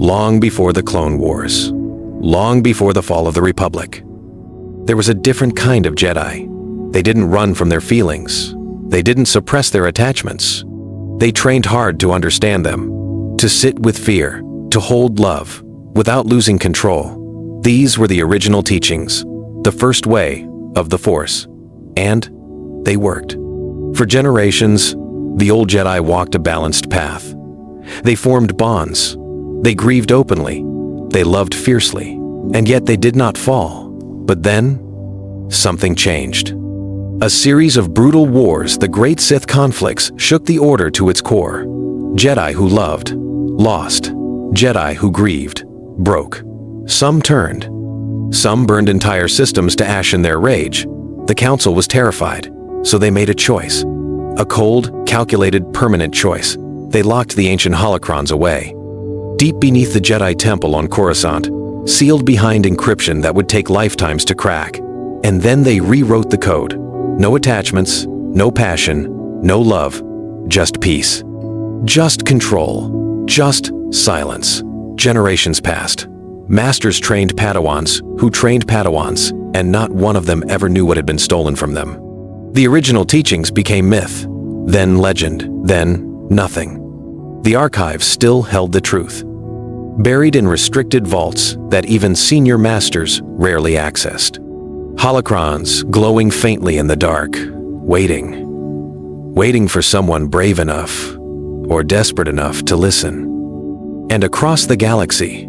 long before the Clone Wars, long before the fall of the Republic. There was a different kind of Jedi. They didn't run from their feelings. They didn't suppress their attachments. They trained hard to understand them, to sit with fear, to hold love, without losing control. These were the original teachings, the first way of the Force. And they worked. For generations, the old Jedi walked a balanced path. They formed bonds. They grieved openly. They loved fiercely. And yet they did not fall. But then, something changed. A series of brutal wars, the great Sith conflicts, shook the Order to its core. Jedi who loved, lost. Jedi who grieved, broke. Some turned. Some burned entire systems to ash in their rage. The Council was terrified, so they made a choice. A cold, calculated, permanent choice. They locked the ancient holocrons away. Deep beneath the Jedi Temple on Coruscant, sealed behind encryption that would take lifetimes to crack. And then they rewrote the code. No attachments, no passion, no love, just peace. Just control, just silence. Generations passed. Masters trained Padawans who trained Padawans, and not one of them ever knew what had been stolen from them. The original teachings became myth, then legend, then nothing. The archives still held the truth, buried in restricted vaults that even senior masters rarely accessed. Holocrons glowing faintly in the dark, waiting for someone brave enough or desperate enough to listen. And across the galaxy,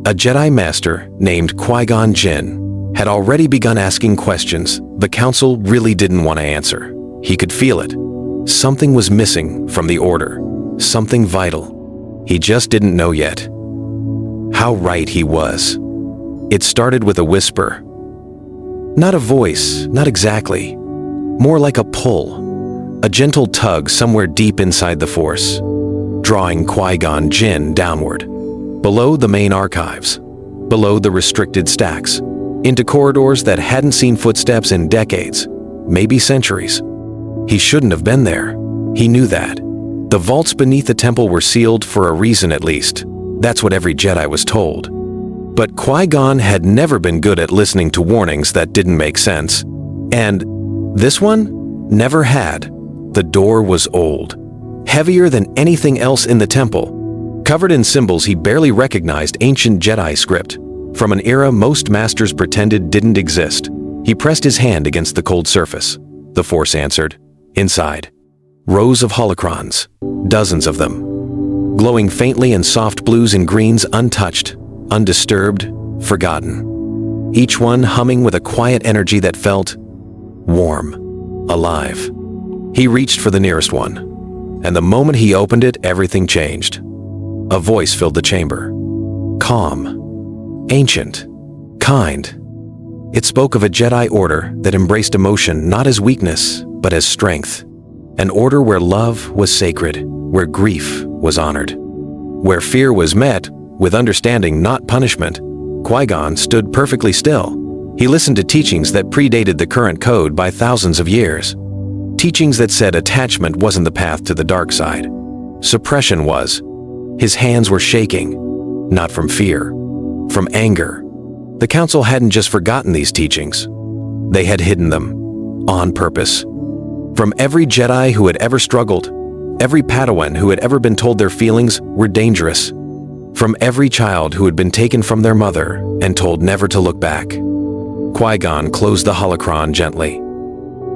a Jedi Master named Qui-Gon Jinn had already begun asking questions the Council really didn't want to answer. He could feel it. Something was missing from the Order, something vital. He just didn't know yet. How right he was. It started with a whisper. Not a voice, not exactly. More like a pull, a gentle tug somewhere deep inside the Force, drawing Qui-Gon Jinn downward, below the main archives, below the restricted stacks, into corridors that hadn't seen footsteps in decades, maybe centuries. He shouldn't have been there. He knew that. The vaults beneath the temple were sealed for a reason at least. That's what every Jedi was told. But Qui-Gon had never been good at listening to warnings that didn't make sense. And this one never had. The door was old, heavier than anything else in the temple. Covered in symbols he barely recognized, ancient Jedi script, from an era most masters pretended didn't exist. He pressed his hand against the cold surface. The Force answered. Inside, rows of holocrons, dozens of them, glowing faintly in soft blues and greens, untouched, undisturbed, forgotten. Each one humming with a quiet energy that felt warm, alive. He reached for the nearest one, and the moment he opened it, everything changed. A voice filled the chamber. Calm, ancient, kind. It spoke of a Jedi Order that embraced emotion not as weakness, but as strength. An order where love was sacred, where grief was honored, where fear was met with understanding, not punishment. Qui-Gon stood perfectly still. He listened to teachings that predated the current code by thousands of years. Teachings that said attachment wasn't the path to the dark side. Suppression was. His hands were shaking, not from fear, from anger. The Council hadn't just forgotten these teachings. They had hidden them, on purpose. From every Jedi who had ever struggled, every Padawan who had ever been told their feelings were dangerous, from every child who had been taken from their mother and told never to look back. Qui-Gon closed the holocron gently.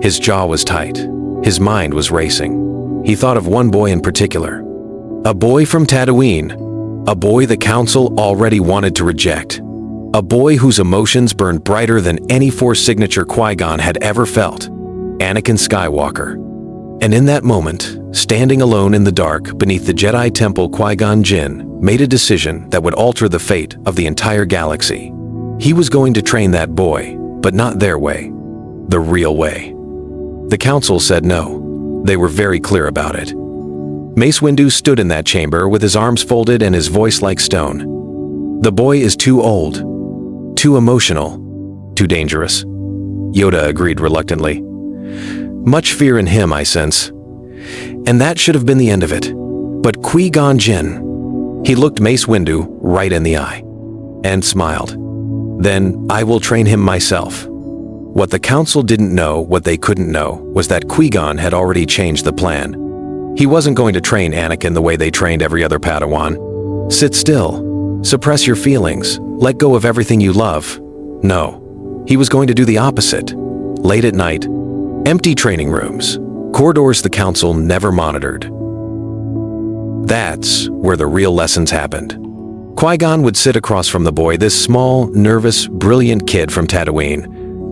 His jaw was tight. His mind was racing. He thought of one boy in particular. A boy from Tatooine. A boy the Council already wanted to reject. A boy whose emotions burned brighter than any Force signature Qui-Gon had ever felt. Anakin Skywalker. And in that moment, standing alone in the dark beneath the Jedi Temple, Qui-Gon Jinn made a decision that would alter the fate of the entire galaxy. He was going to train that boy, but not their way. The real way. The Council said no. They were very clear about it. Mace Windu stood in that chamber with his arms folded and his voice like stone. The boy is too old, too emotional, too dangerous. Yoda agreed reluctantly. Much fear in him, I sense. And that should have been the end of it. But Qui-Gon Jinn, He looked Mace Windu right in the eye and smiled. "Then I will train him myself." What the council didn't know, what they couldn't know, was that Qui-Gon had already changed the plan. He wasn't going to train Anakin the way they trained every other Padawan. Sit still. Suppress your feelings. Let go of everything you love. No. He was going to do the opposite. Late at night, empty training rooms, corridors the council never monitored. That's where the real lessons happened. Qui-Gon would sit across from the boy, this small, nervous, brilliant kid from Tatooine,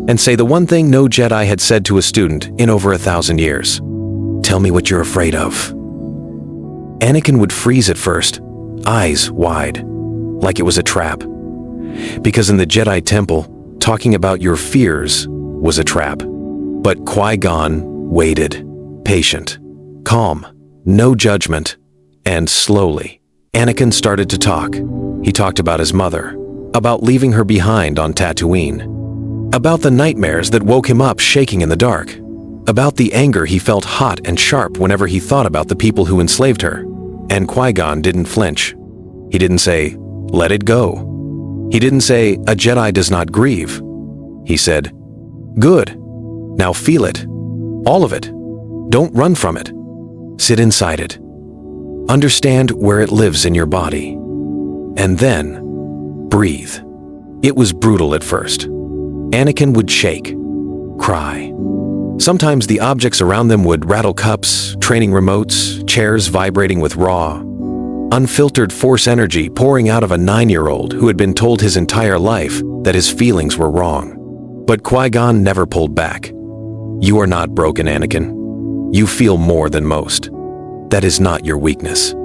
and say the one thing no Jedi had said to a student in over 1,000 years. "Tell me what you're afraid of." Anakin would freeze at first, eyes wide, like it was a trap. Because in the Jedi Temple, talking about your fears was a trap. But Qui-Gon waited, patient, calm, no judgment, and slowly, Anakin started to talk. He talked about his mother, about leaving her behind on Tatooine, about the nightmares that woke him up shaking in the dark, about the anger he felt hot and sharp whenever he thought about the people who enslaved her. And Qui-Gon didn't flinch. He didn't say, "Let it go." He didn't say, "A Jedi does not grieve." He said, "Good. Now feel it. All of it. Don't run from it. Sit inside it. Understand where it lives in your body. And then, breathe." It was brutal at first. Anakin would shake, cry. Sometimes the objects around them would rattle cups, training remotes, chairs vibrating with raw, unfiltered force energy pouring out of a 9-year-old who had been told his entire life that his feelings were wrong. But Qui-Gon never pulled back. "You are not broken, Anakin. You feel more than most. That is not your weakness."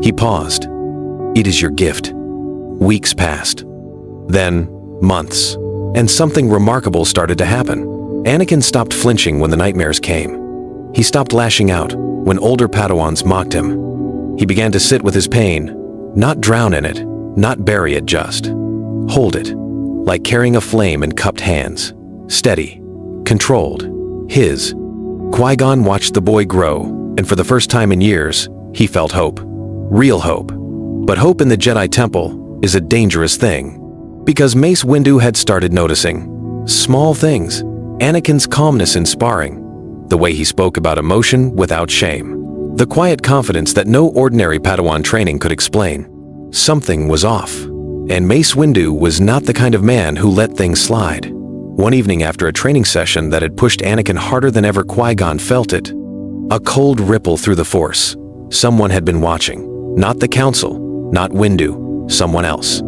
He paused. "It is your gift." Weeks passed. Then, months. And something remarkable started to happen. Anakin stopped flinching when the nightmares came. He stopped lashing out when older Padawans mocked him. He began to sit with his pain, not drown in it, not bury it, just hold it, like carrying a flame in cupped hands. Steady, controlled, his. Qui-Gon watched the boy grow, and for the first time in years, he felt hope. Real hope. But hope in the Jedi Temple is a dangerous thing. Because Mace Windu had started noticing small things. Anakin's calmness in sparring, the way he spoke about emotion without shame, the quiet confidence that no ordinary Padawan training could explain. Something was off, and Mace Windu was not the kind of man who let things slide. One evening after a training session that had pushed Anakin harder than ever, Qui-Gon felt it. A cold ripple through the Force. Someone had been watching. Not the Council, not Windu, someone else.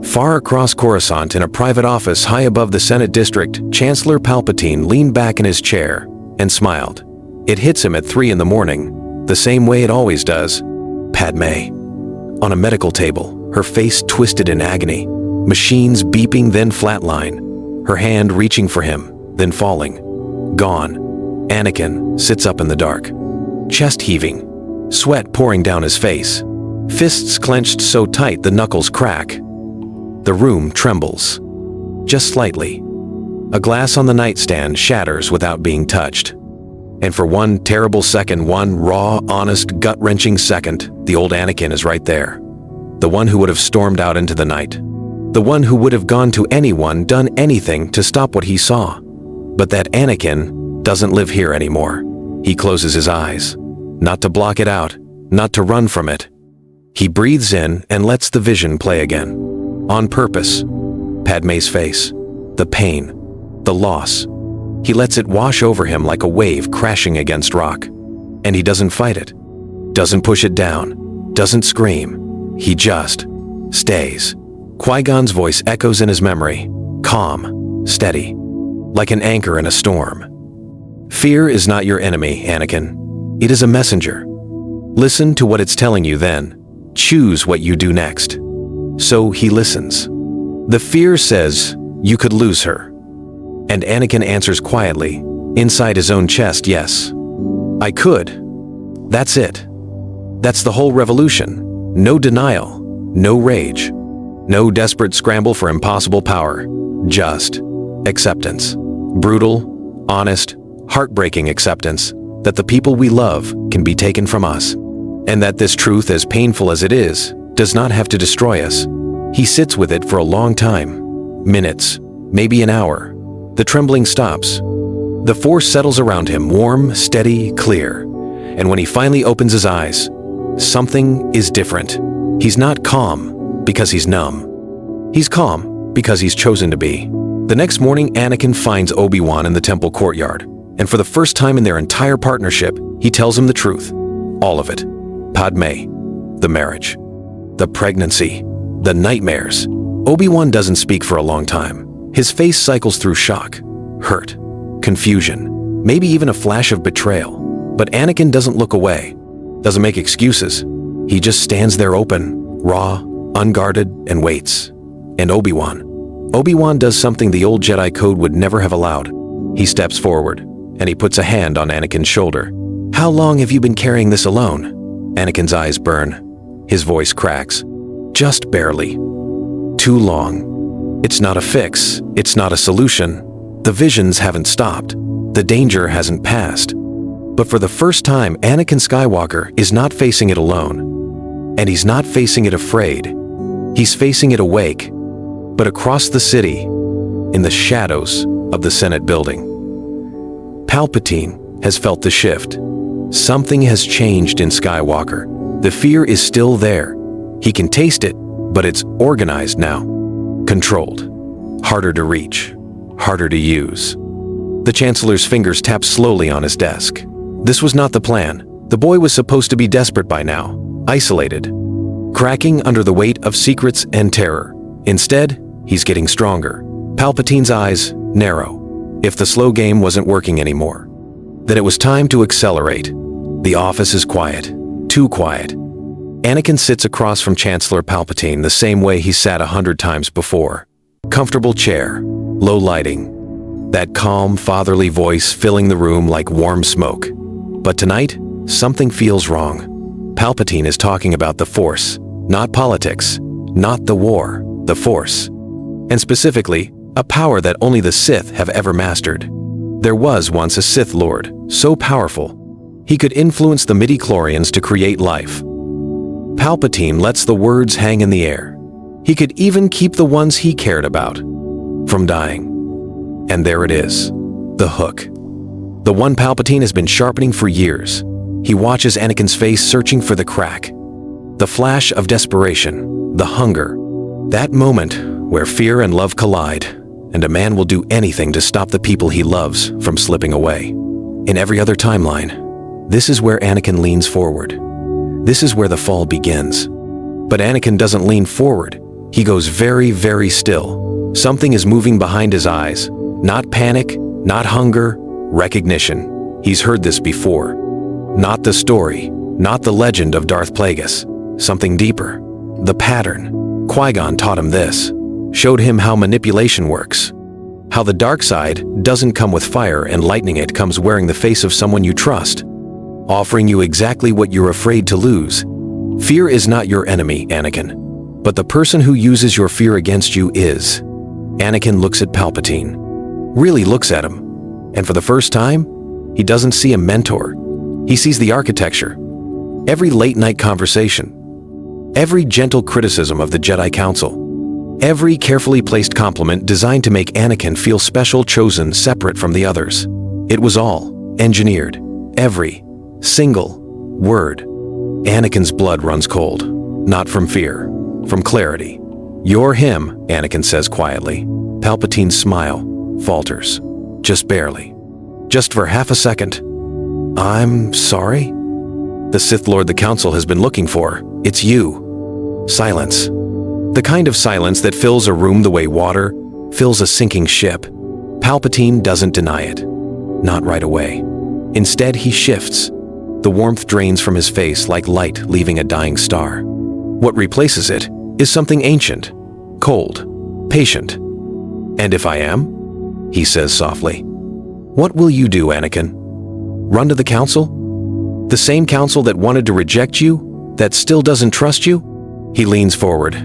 Far across Coruscant, in a private office high above the Senate district, Chancellor Palpatine leaned back in his chair and smiled. It hits him at 3 in the morning, the same way it always does. Padme. On a medical table, her face twisted in agony, machines beeping then flatline, her hand reaching for him, then falling. Gone. Anakin sits up in the dark, chest heaving, sweat pouring down his face, fists clenched so tight the knuckles crack. The room trembles, just slightly. A glass on the nightstand shatters without being touched. And for one terrible second, one raw, honest, gut-wrenching second, the old Anakin is right there. The one who would have stormed out into the night. The one who would have gone to anyone, done anything to stop what he saw. But that Anakin doesn't live here anymore. He closes his eyes, not to block it out, not to run from it. He breathes in and lets the vision play again. On purpose. Padme's face, the pain, the loss. He lets it wash over him like a wave crashing against rock. And he doesn't fight it, doesn't push it down, doesn't scream. He just stays. Qui-Gon's voice echoes in his memory, calm, steady, like an anchor in a storm. Fear is not your enemy, Anakin. It is a messenger. Listen to what it's telling you then. Choose what you do next. So he listens. The fear says, you could lose her. And Anakin answers quietly, inside his own chest, yes. I could. That's it. That's the whole revolution. No denial, no rage, no desperate scramble for impossible power. Just acceptance. Brutal, honest, heartbreaking acceptance that the people we love can be taken from us. And that this truth, as painful as it is does not have to destroy us. He sits with it for a long time. Minutes, maybe an hour. The trembling stops. The force settles around him, warm, steady, clear. And when he finally opens his eyes, something is different. He's not calm because he's numb. He's calm because he's chosen to be. The next morning, Anakin finds Obi-Wan in the temple courtyard, and for the first time in their entire partnership, he tells him the truth. All of it. Padme, the marriage, the pregnancy, the nightmares. Obi-Wan doesn't speak for a long time. His face cycles through shock, hurt, confusion, maybe even a flash of betrayal. But Anakin doesn't look away, doesn't make excuses. He just stands there open, raw, unguarded, and waits. And Obi-Wan does something the old Jedi code would never have allowed. He steps forward, and he puts a hand on Anakin's shoulder. "How long have you been carrying this alone?" Anakin's eyes burn. His voice cracks. "Just barely. Too long. It's not a fix. It's not a solution. The visions haven't stopped. The danger hasn't passed." But for the first time, Anakin Skywalker is not facing it alone. And he's not facing it afraid. He's facing it awake, but across the city, in the shadows of the Senate building. Palpatine has felt the shift. Something has changed in Skywalker. The fear is still there. He can taste it, but it's organized now. Controlled. Harder to reach. Harder to use. The Chancellor's fingers tap slowly on his desk. This was not the plan. The boy was supposed to be desperate by now, isolated, cracking under the weight of secrets and terror. Instead, he's getting stronger. Palpatine's eyes narrow. If the slow game wasn't working anymore, then it was time to accelerate. The office is quiet. Too quiet. Anakin sits across from Chancellor Palpatine the same way he sat 100 times before. Comfortable chair, low lighting. That calm, fatherly voice filling the room like warm smoke. But tonight, something feels wrong. Palpatine is talking about the Force, not politics, not the war, the Force. And specifically, a power that only the Sith have ever mastered. There was once a Sith Lord, so powerful, he could influence the midi-chlorians to create life. Palpatine lets the words hang in the air. He could even keep the ones he cared about from dying. And there it is, the hook. The one Palpatine has been sharpening for years. He watches Anakin's face searching for the crack. The flash of desperation, the hunger. That moment where fear and love collide, and a man will do anything to stop the people he loves from slipping away. In every other timeline, this is where Anakin leans forward. This is where the fall begins. But Anakin doesn't lean forward. He goes very, very still. Something is moving behind his eyes. Not panic, not hunger, recognition. He's heard this before. Not the story, not the legend of Darth Plagueis. Something deeper. The pattern. Qui-Gon taught him this. Showed him how manipulation works. How the dark side doesn't come with fire and lightning, it comes wearing the face of someone you trust. Offering you exactly what you're afraid to lose. Fear is not your enemy, Anakin. But the person who uses your fear against you is. Anakin looks at Palpatine. Really looks at him. And for the first time, he doesn't see a mentor. He sees the architecture. Every late-night conversation. Every gentle criticism of the Jedi Council. Every carefully placed compliment designed to make Anakin feel special, chosen, separate from the others. It was all engineered. Every single word. Anakin's blood runs cold. Not from fear, from clarity. "You're him," Anakin says quietly. Palpatine's smile falters. Just barely. Just for half a second. "I'm sorry?" "The Sith Lord the Council has been looking for. It's you." Silence. The kind of silence that fills a room the way water fills a sinking ship. Palpatine doesn't deny it. Not right away. Instead, he shifts. The warmth drains from his face like light leaving a dying star. What replaces it is something ancient, cold, patient. "And if I am?" he says softly. "What will you do, Anakin? Run to the Council? The same Council that wanted to reject you, that still doesn't trust you?" He leans forward.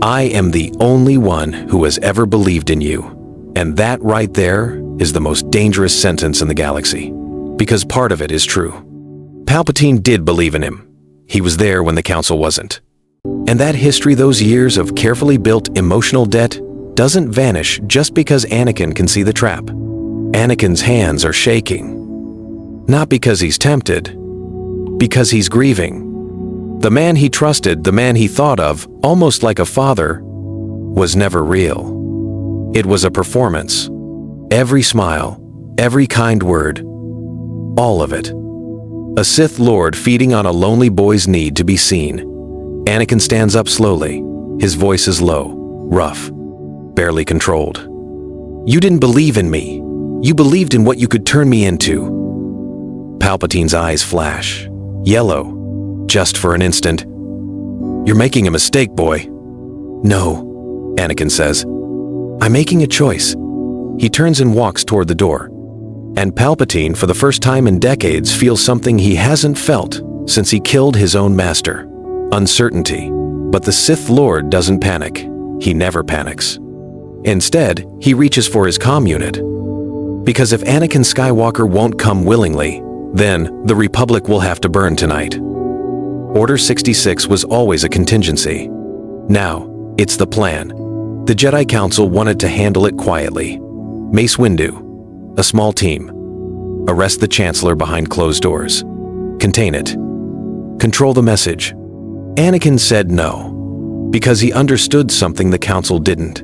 "I am the only one who has ever believed in you. And that right there is the most dangerous sentence in the galaxy. Because part of it is true." Palpatine did believe in him. He was there when the Council wasn't. And that history, those years of carefully built emotional debt, doesn't vanish just because Anakin can see the trap. Anakin's hands are shaking. Not because he's tempted, because he's grieving. The man he trusted, the man he thought of, almost like a father, was never real. It was a performance. Every smile, every kind word, all of it. A Sith Lord feeding on a lonely boy's need to be seen. Anakin stands up slowly. His voice is low, rough, barely controlled. You didn't believe in me. You believed in what you could turn me into. Palpatine's eyes flash, yellow, just for an instant. You're making a mistake, boy. No, Anakin says. I'm making a choice. He turns and walks toward the door. And Palpatine, for the first time in decades, feels something he hasn't felt since he killed his own master. Uncertainty. But the Sith Lord doesn't panic. He never panics. Instead, he reaches for his comm unit. Because if Anakin Skywalker won't come willingly, then the Republic will have to burn tonight. Order 66 was always a contingency. Now, it's the plan. The Jedi Council wanted to handle it quietly. Mace Windu, a small team. Arrest the Chancellor behind closed doors. Contain it. Control the message. Anakin said no, because he understood something the Council didn't.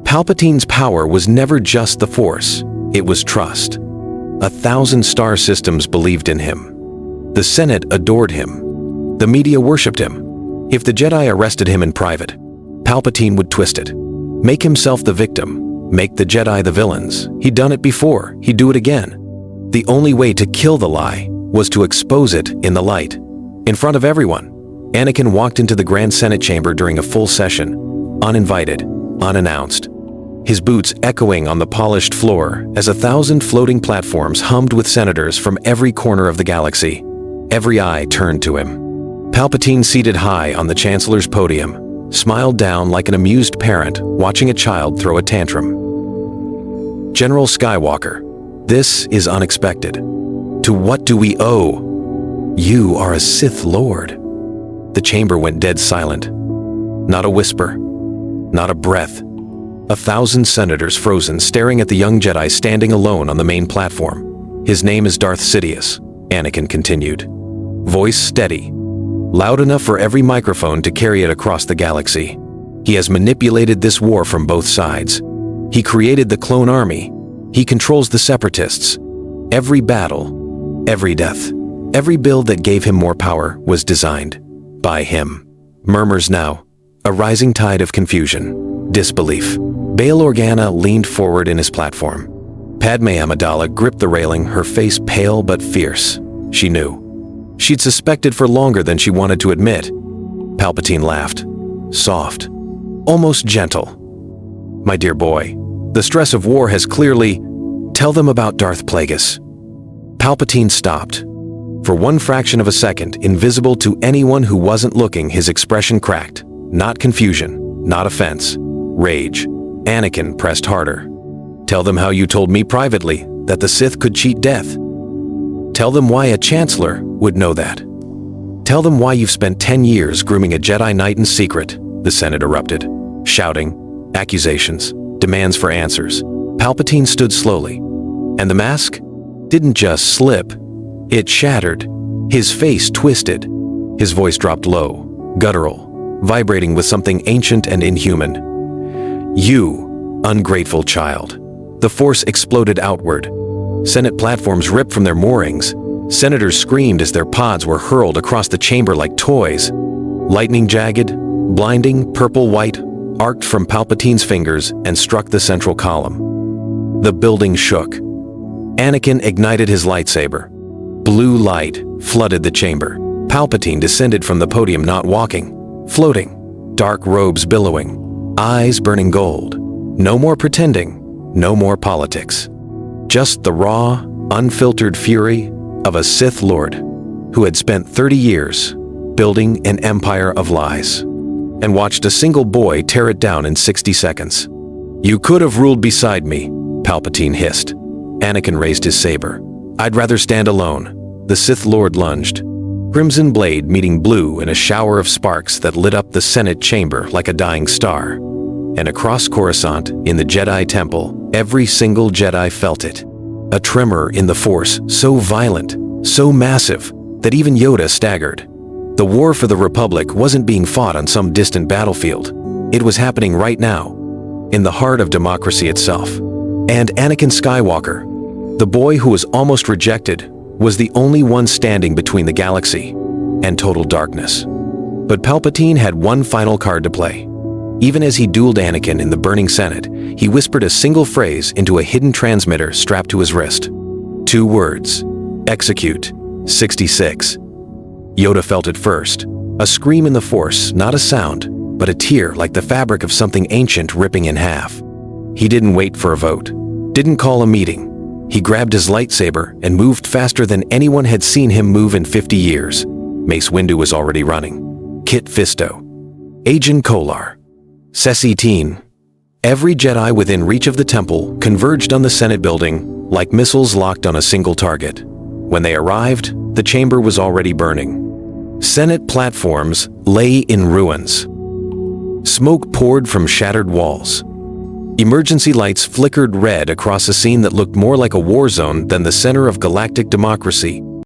Palpatine's power was never just the Force, it was trust. 1,000 star systems believed in him. The Senate adored him. The media worshipped him. If the Jedi arrested him in private, Palpatine would twist it. Make himself the victim. Make the Jedi the villains. He'd done it before. He'd do it again. The only way to kill the lie was to expose it in the light. In front of everyone, Anakin walked into the Grand Senate chamber during a full session, uninvited, unannounced. His boots echoing on the polished floor as 1,000 floating platforms hummed with senators from every corner of the galaxy. Every eye turned to him. Palpatine, seated high on the Chancellor's podium, smiled down like an amused parent watching a child throw a tantrum. General Skywalker, this is unexpected. To what do we owe? You are a Sith Lord. The chamber went dead silent. Not a whisper, not a breath. 1,000 senators frozen, staring at the young Jedi standing alone on the main platform. His name is Darth Sidious, Anakin continued. Voice steady, loud enough for every microphone to carry it across the galaxy. He has manipulated this war from both sides. He created the clone army. He controls the separatists. Every battle, every death, every build that gave him more power was designed by him. Murmurs now, a rising tide of confusion, disbelief. Bail Organa leaned forward in his platform. Padme Amidala gripped the railing, her face pale but fierce. She knew. She'd suspected for longer than she wanted to admit. Palpatine laughed, soft, almost gentle. My dear boy, the stress of war has clearly... Tell them about Darth Plagueis. Palpatine stopped. For one fraction of a second, invisible to anyone who wasn't looking, his expression cracked. Not confusion, not offense, rage. Anakin pressed harder. Tell them how you told me privately that the Sith could cheat death. Tell them why a Chancellor would know that. Tell them why you've spent 10 years grooming a Jedi Knight in secret, the Senate erupted, shouting, accusations, demands for answers. Palpatine stood slowly, and the mask didn't just slip, it shattered. His face twisted. His voice dropped low, guttural, vibrating with something ancient and inhuman. You, ungrateful child. The Force exploded outward. Senate platforms ripped from their moorings. Senators screamed as their pods were hurled across the chamber like toys. Lightning jagged, blinding, purple-white, arced from Palpatine's fingers and struck the central column. The building shook. Anakin ignited his lightsaber. Blue light flooded the chamber. Palpatine descended from the podium, not walking, floating, dark robes billowing. Eyes burning gold. No more pretending, no more politics. Just the raw, unfiltered fury of a Sith Lord who had spent 30 years building an empire of lies and watched a single boy tear it down in 60 seconds. You could have ruled beside me, Palpatine hissed. Anakin raised his saber. I'd rather stand alone. The Sith Lord lunged. crimson blade meeting blue in a shower of sparks that lit up the Senate chamber like a dying star. And across Coruscant, in the Jedi Temple, every single Jedi felt it. A tremor in the Force so violent, so massive, that even Yoda staggered. The war for the Republic wasn't being fought on some distant battlefield. It was happening right now, in the heart of democracy itself. And Anakin Skywalker, the boy who was almost rejected, was the only one standing between the galaxy and total darkness. But Palpatine had one final card to play. Even as he dueled Anakin in the burning Senate, he whispered a single phrase into a hidden transmitter strapped to his wrist. 2 words: execute, 66. Yoda felt it first. A scream in the Force, not a sound, but a tear like the fabric of something ancient ripping in half. He didn't wait for a vote, didn't call a meeting. He grabbed his lightsaber and moved faster than anyone had seen him move in 50 years. Mace Windu was already running. Kit Fisto. Agen Kolar. Ceci Teen. Every Jedi within reach of the temple converged on the Senate building like missiles locked on a single target. When they arrived, the chamber was already burning. Senate platforms lay in ruins. Smoke poured from shattered walls. Emergency lights flickered red across a scene that looked more like a war zone than the center of galactic democracy